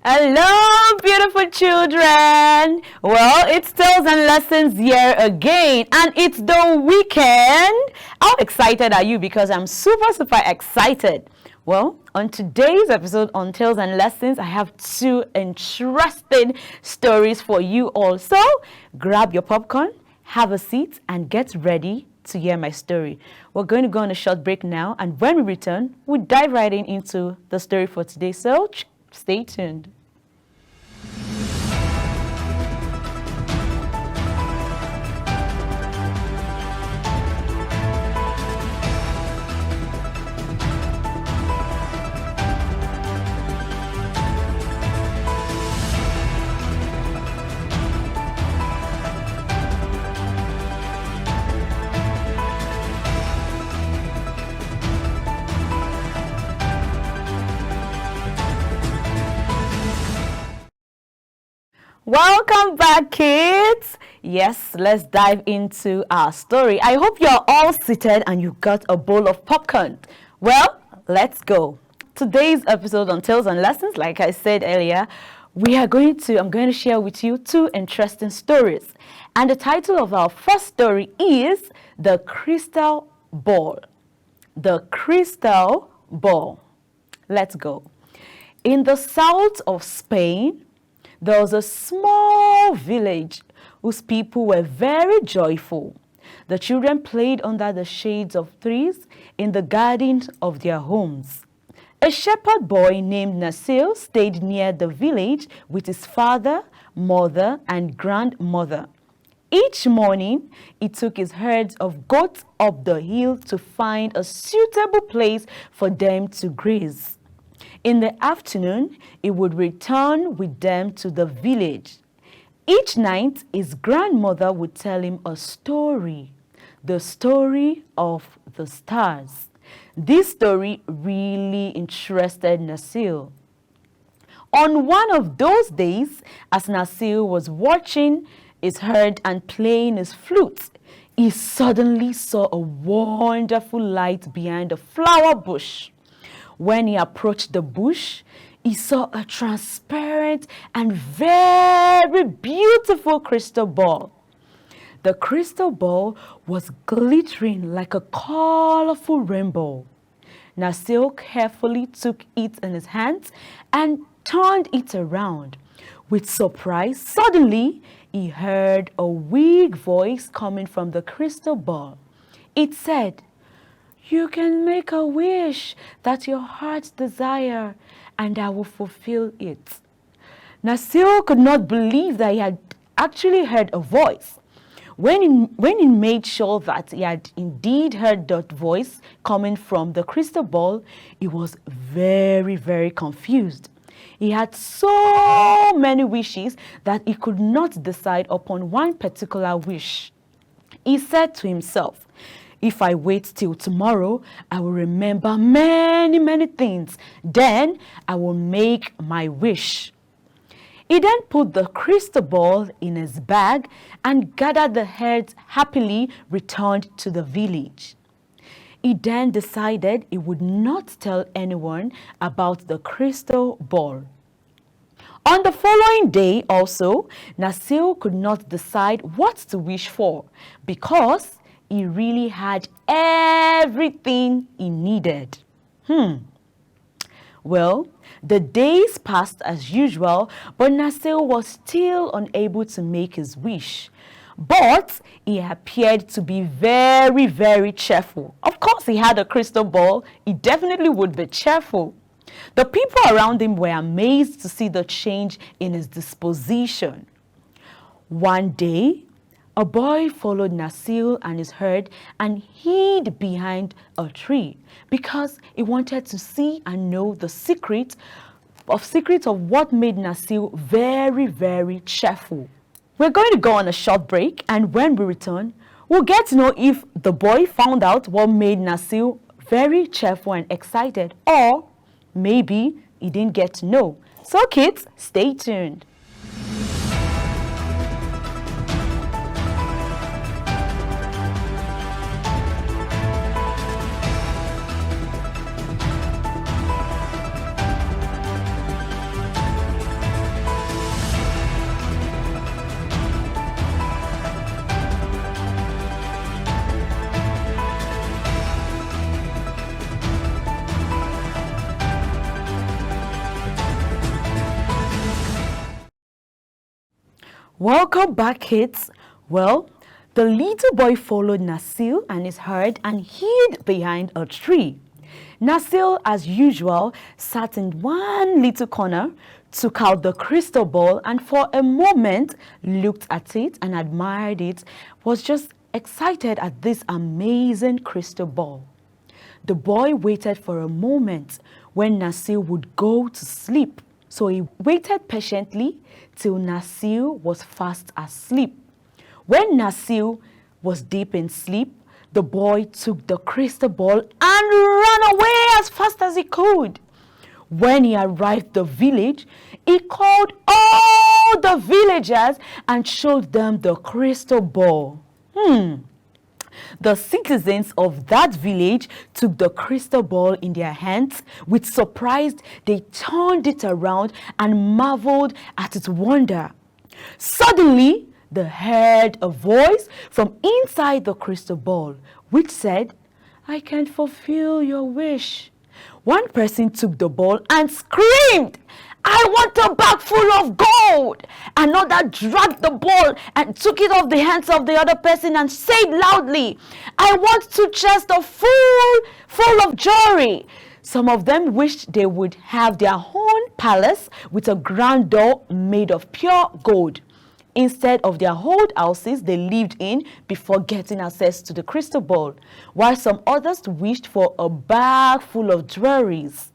Hello, beautiful children. Well, it's Tales and Lessons here again, and it's the weekend. How excited are you? Because I'm super excited. Well, on today's episode on Tales and Lessons, I have two interesting stories for you all. So, grab your popcorn, have a seat, and get ready to hear my story. We're going to go on a short break now, and when we return, we'll dive right into the story for today. So, stay tuned. Welcome back, kids. Yes, let's dive into our story. I hope you're all seated and you got a bowl of popcorn. Well, let's go. Today's episode on Tales and Lessons, like I said earlier, I'm going to share with you two interesting stories. And the title of our first story is The Crystal Ball. The Crystal Ball. Let's go. In the south of Spain, there was a small village whose people were very joyful. The children played under the shades of trees in the gardens of their homes. A shepherd boy named Nasir stayed near the village with his father, mother, and grandmother. Each morning, he took his herds of goats up the hill to find a suitable place for them to graze. In the afternoon, he would return with them to the village. Each night, his grandmother would tell him a story, the story of the stars. This story really interested Nasir. On one of those days, as Nasir was watching his herd and playing his flute, he suddenly saw a wonderful light behind a flower bush. When he approached the bush, he saw a transparent and very beautiful crystal ball. The crystal ball was glittering like a colorful rainbow. Nasir carefully took it in his hands and turned it around. With surprise, suddenly he heard a weak voice coming from the crystal ball. It said, "You can make a wish that your heart desire, and I will fulfill it." Nasir could not believe that he had actually heard a voice. When he made sure that he had indeed heard that voice coming from the crystal ball, he was very confused. He had so many wishes that he could not decide upon one particular wish. He said to himself, "If I wait till tomorrow, I will remember many things. Then I will make my wish." He then put the crystal ball in his bag and gathered the herds happily returned to the village. He then decided he would not tell anyone about the crystal ball. On the following day also, Nasir could not decide what to wish for because he really had everything he needed. Well, the days passed as usual, but Nasir was still unable to make his wish. But he appeared to be very cheerful. Of course, he had a crystal ball. He definitely would be cheerful. The people around him were amazed to see the change in his disposition. One day, a boy followed Nasir and his herd and hid behind a tree because he wanted to see and know the secret of what made Nasir very cheerful. We're going to go on a short break, and when we return, we'll get to know if the boy found out what made Nasir very cheerful and excited, or maybe he didn't get to know. So kids, stay tuned. Welcome back, kids. Well, the little boy followed Nasil and his herd and hid behind a tree. Nasil, as usual, sat in one little corner, took out the crystal ball, and for a moment looked at it and admired it, was just excited at this amazing crystal ball. The boy waited for a moment when Nasil would go to sleep. So he waited patiently till Nasil was fast asleep. When Nasil was deep in sleep, the boy took the crystal ball and ran away as fast as he could. When he arrived the village, he called all the villagers and showed them the crystal ball. The citizens of that village took the crystal ball in their hands. With surprise, they turned it around and marveled at its wonder. Suddenly, they heard a voice from inside the crystal ball, which said, "I can fulfill your wish." One person took the ball and screamed, "I want a bag full of gold." Another dragged the ball and took it off the hands of the other person and said loudly, "I want two chests full of jewelry." Some of them wished they would have their own palace with a grand door made of pure gold, instead of their old houses they lived in before getting access to the crystal ball, while some others wished for a bag full of jewelries.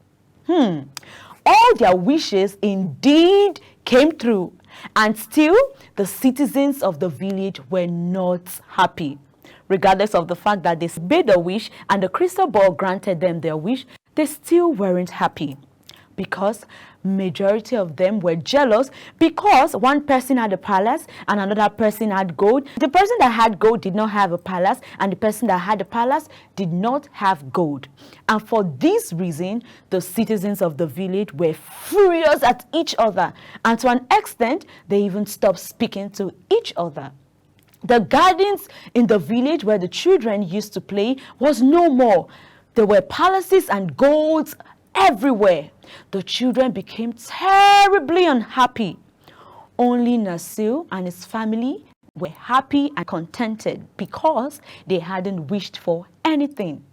All their wishes indeed came true, and still the citizens of the village were not happy. Regardless of the fact that they made a wish and the crystal ball granted them their wish, they still weren't happy, because majority of them were jealous because one person had a palace and another person had gold. The person that had gold did not have a palace, and the person that had a palace did not have gold. And for this reason, the citizens of the village were furious at each other, and to an extent, they even stopped speaking to each other. The gardens in the village where the children used to play was no more. There were palaces and golds everywhere. The children became terribly unhappy. Only Nasil and his family were happy and contented because they hadn't wished for anything.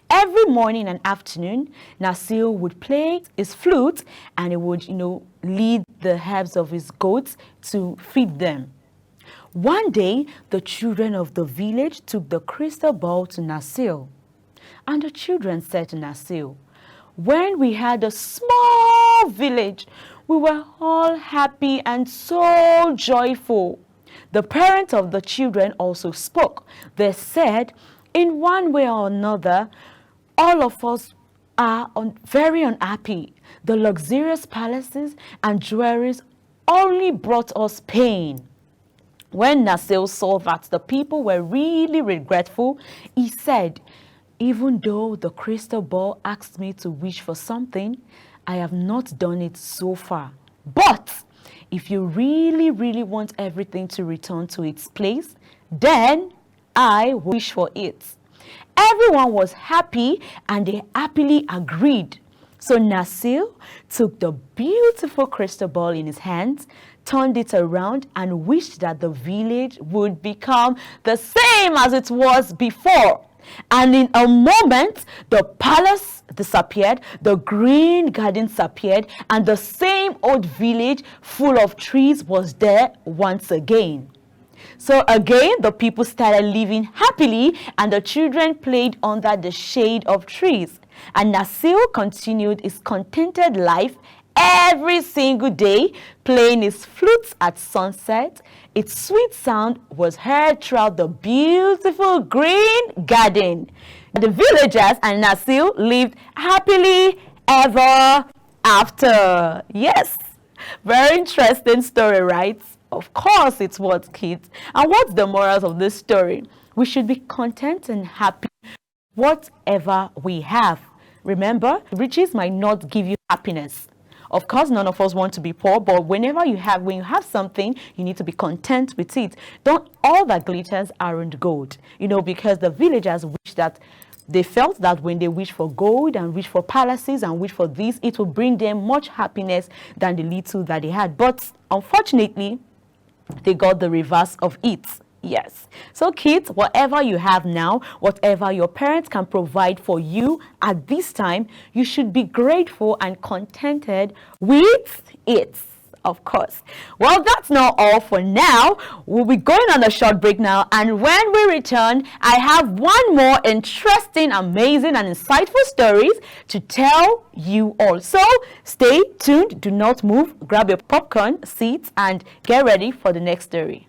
Every morning and afternoon, Nasil would play his flute and he would, lead the herds of his goats to feed them. One day, the children of the village took the crystal ball to Nasil. And the children said to Nasil, "When we had a small village, we were all happy and so joyful." The parents of the children also spoke. They said, "In one way or another, all of us are very unhappy. The luxurious palaces and jewelries only brought us pain." When Nasil saw that the people were really regretful, he said, "Even though the crystal ball asked me to wish for something, I have not done it so far. But if you really, really want everything to return to its place, then I wish for it." Everyone was happy and they happily agreed. So Nasil took the beautiful crystal ball in his hands, turned it around and wished that the village would become the same as it was before. And in a moment, the palace disappeared, the green gardens appeared, and the same old village full of trees was there once again. So again, the people started living happily, and the children played under the shade of trees. And Nasil continued his contented life every single day, playing his flute at sunset. Its sweet sound was heard throughout the beautiful green garden. The villagers and Nasil lived happily ever after. Yes, very interesting story, right? Of course it was, kids. And what's the morals of this story? We should be content and happy whatever we have. Remember, riches might not give you happiness. Of course, none of us want to be poor, but when you have something, you need to be content with it. Don't all that glitters aren't gold, because the villagers wish that they felt that when they wish for gold and wish for palaces and wish for this, it will bring them much happiness than the little that they had. But unfortunately, They got the reverse of it. Yes. So kids, whatever you have now, whatever your parents can provide for you at this time, you should be grateful and contented with it. Of course. Well, that's not all for now. We'll be going on a short break now, and when we return, I have one more interesting, amazing, and insightful stories to tell you all. So stay tuned, do not move, grab your popcorn, seats, and get ready for the next story.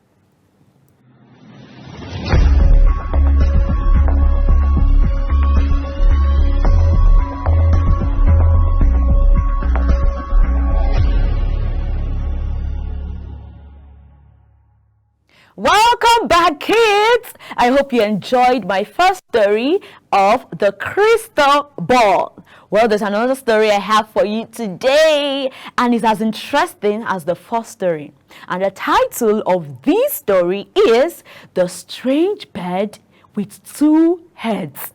Welcome back, kids. I hope you enjoyed my first story of the crystal ball. Well, there's another story I have for you today, and it's as interesting as the first story. And the title of this story is The Strange Bird with Two Heads.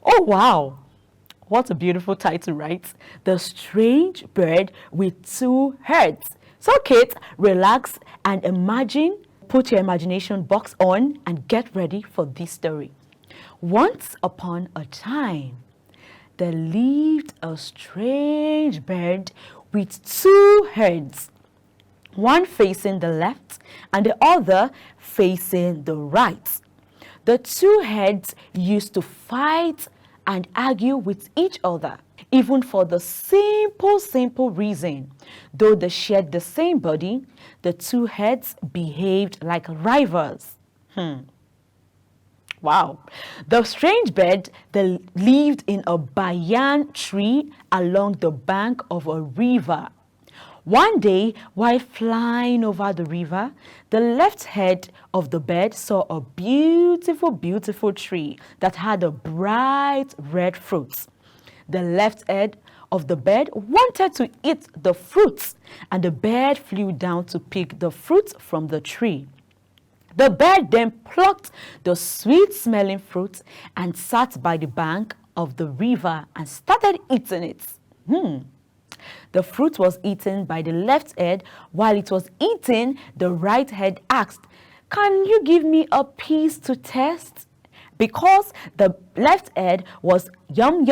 Oh, wow. What a beautiful title, right? The Strange Bird with Two Heads. So, kids, relax and imagine. Put your imagination box on and get ready for this story. Once upon a time, there lived a strange bird with two heads, one facing the left and the other facing the right. The two heads used to fight and argue with each other, even for the simple reason. Though they shared the same body, the two heads behaved like rivals. Wow. The strange bird, they lived in a banyan tree along the bank of a river. One day, while flying over the river, the left head of the bird saw a beautiful tree that had a bright red fruit. The left head of the bird wanted to eat the fruits, and the bird flew down to pick the fruit from the tree. The bird then plucked the sweet-smelling fruit and sat by the bank of the river and started eating it. The fruit was eaten by the left head. While it was eating, the right head asked, "Can you give me a piece to test?" Because the left head was yum,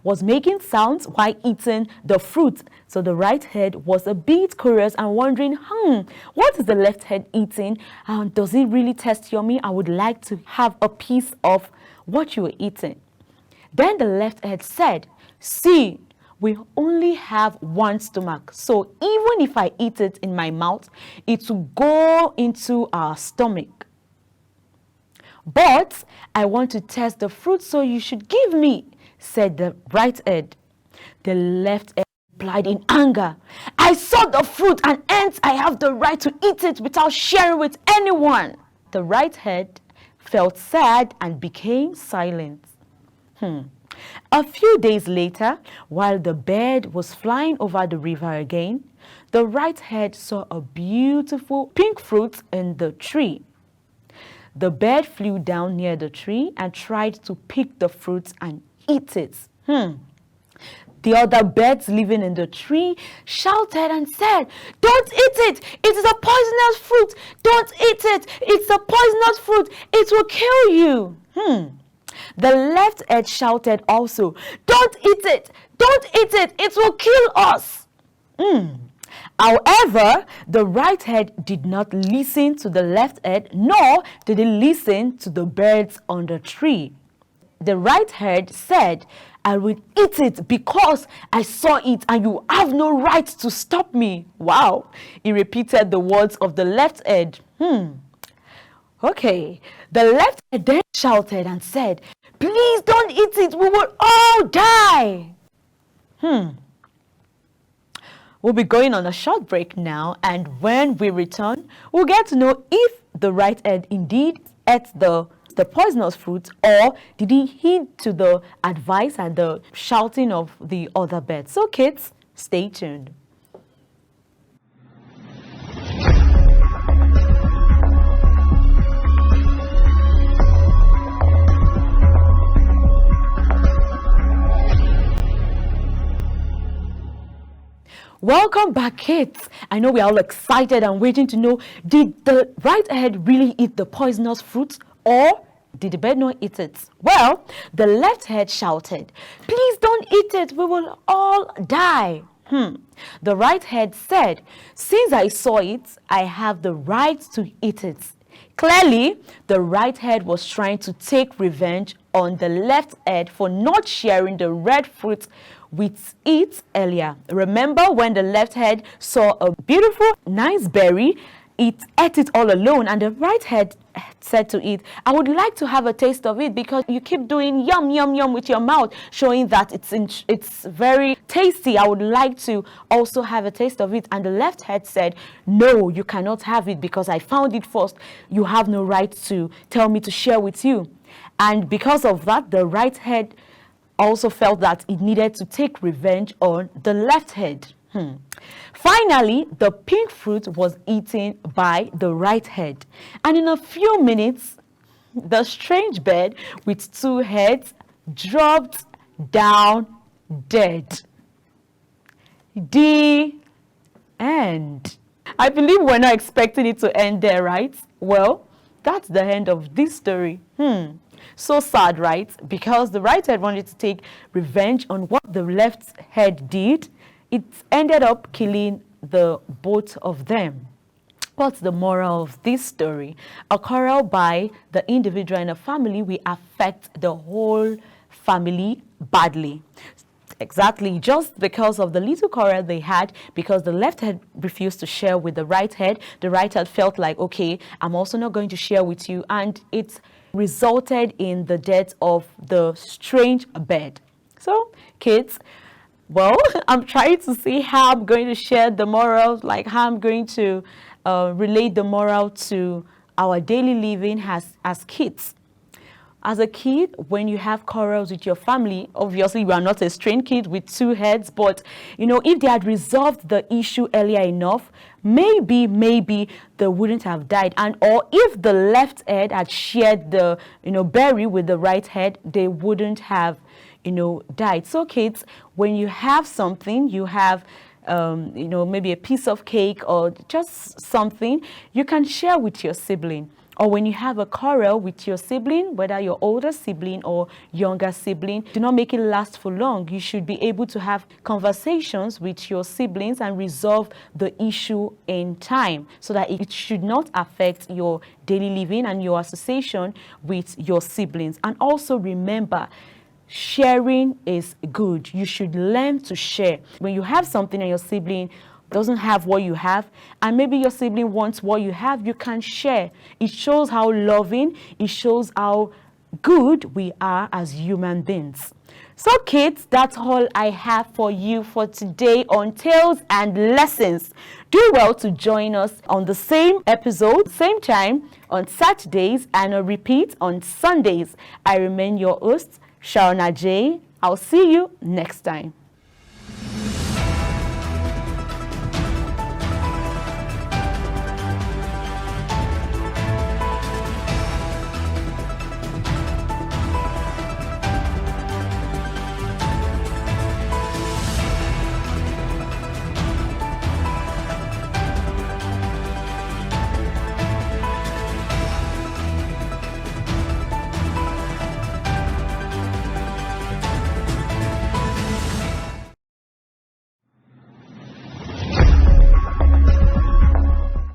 was making sounds while eating the fruit. So the right head was a bit curious and wondering, what is the left head eating? Does it really taste yummy? I would like to have a piece of what you were eating. Then the left head said, "See, we only have one stomach, so even if I eat it in my mouth, it will go into our stomach. But I want to test the fruit, so you should give me," said the right head. The left head replied in anger, "I saw the fruit, and hence I have the right to eat it without sharing with anyone." The right head felt sad and became silent. A few days later, while the bird was flying over the river again, the right head saw a beautiful pink fruit in the tree. The bird flew down near the tree and tried to pick the fruit and eat it. The other birds living in the tree shouted and said, "Don't eat it! It is a poisonous fruit! Don't eat it! It's a poisonous fruit! It will kill you!" The left head shouted also, "Don't eat it! Don't eat it! It will kill us!" However, the right head did not listen to the left head, nor did he listen to the birds on the tree. The right head said, "I will eat it because I saw it, and you have no right to stop me." Wow. He repeated the words of the left head. Okay. The left head then shouted and said, "Please don't eat it. We will all die." We'll be going on a short break now, and when we return, we'll get to know if the right head indeed ate the poisonous fruit, or did he heed to the advice and the shouting of the other birds. So kids, stay tuned. Welcome back, kids. I know we are all excited and waiting to know, did the right head really eat the poisonous fruit, or did the bird not eat it? Well, the left head shouted, "Please don't eat it, we will all die." The right head said, "Since I saw it, I have the right to eat it." Clearly, the right head was trying to take revenge on the left head for not sharing the red fruit with it earlier. Remember when the left head saw a beautiful, nice berry, it ate it all alone, and the right head said to it, "I would like to have a taste of it because you keep doing yum yum yum with your mouth, showing that it's very tasty. I would like to also have a taste of it." And the left head said, "No, you cannot have it because I found it first. You have no right to tell me to share with you." And because of that, the right head also felt that it needed to take revenge on the left head. Finally, the pink fruit was eaten by the right head. And in a few minutes, the strange bird with two heads dropped down dead. The end. I believe we're not expecting it to end there, right? Well, that's the end of this story. So sad, right? Because the right head wanted to take revenge on what the left head did. It ended up killing the both of them. What's the moral of this story? A quarrel by the individual in a family will affect the whole family badly. Exactly, just because of the little quarrel they had, because the left head refused to share with the right head felt like, okay, I'm also not going to share with you, and it resulted in the death of the strange bird. So, kids, well, I'm trying to see how I'm going to share the morals, like how I'm going to relate the moral to our daily living as kids. As a kid, when you have quarrels with your family, obviously you are not a strange kid with two heads, but if they had resolved the issue earlier enough, maybe they wouldn't have died. And or if the left head had shared the berry with the right head, they wouldn't have died. So kids, when you have something, you have maybe a piece of cake or just something, you can share with your sibling. Or when you have a quarrel with your sibling, whether your older sibling or younger sibling, do not make it last for long. You should be able to have conversations with your siblings and resolve the issue in time so that it should not affect your daily living and your association with your siblings. And also remember, sharing is good. You should learn to share. When you have something and your sibling doesn't have what you have, and maybe your sibling wants what you have, you can share. It shows how loving, it shows how good we are as human beings. So kids, that's all I have for you for today on Tales and Lessons. Do well to join us on the same episode, same time on Saturdays, and a repeat on Sundays. I remain your host, Shauna J. I'll see you next time.